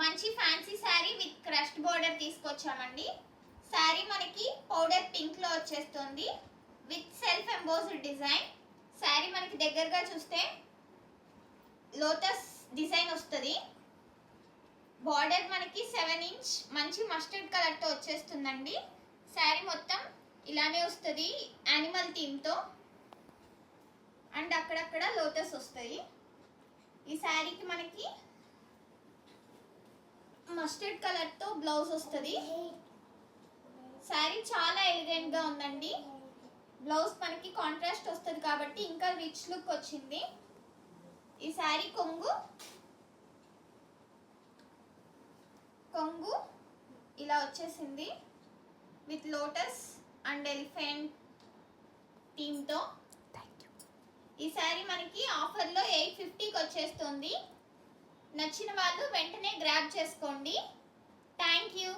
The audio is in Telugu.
మంచి fancy sari with crushed border తీసుకొచ్చామండి. శారీ మనకి పౌడర్ పింక్ లో వచ్చేస్తుంది with self embossed design. Sari మనకి దగ్గరగా చూస్తే లోటస్ డిజైన్ వస్తుంది. బార్డర్ మనకి 7 ఇంచ్ మంచి మస్టర్డ్ కలర్ తో వచ్చేస్తుందండి. శారీ మొత్తం ఇలానే వస్తుంది యానిమల్ థీమ్ తో, అండ్ అక్కడక్కడ లోటస్ వస్తాయి. ఈ శారీకి మనకి మస్టర్డ్ కలర్ తో బ్లౌజ్ వస్తుంది. శారీ చాలా ఎలిగెంట్ గా ఉందండి. బ్లౌజ్ మనకి కాంట్రాస్ట్ వస్తుంది కాబట్టి ఇంకా రిచ్ లుక్ వచ్చింది. ఈ శారీ కొంగు ఇలా వచ్చేసింది with lotus and elephant theme తో. ఈ శారీ మనకి ఆఫర్లో 850కి వచ్చేస్తుంది. నచ్చిన వాళ్ళు వెంటనే గ్రాబ్ చేసుకోండి. Thank you.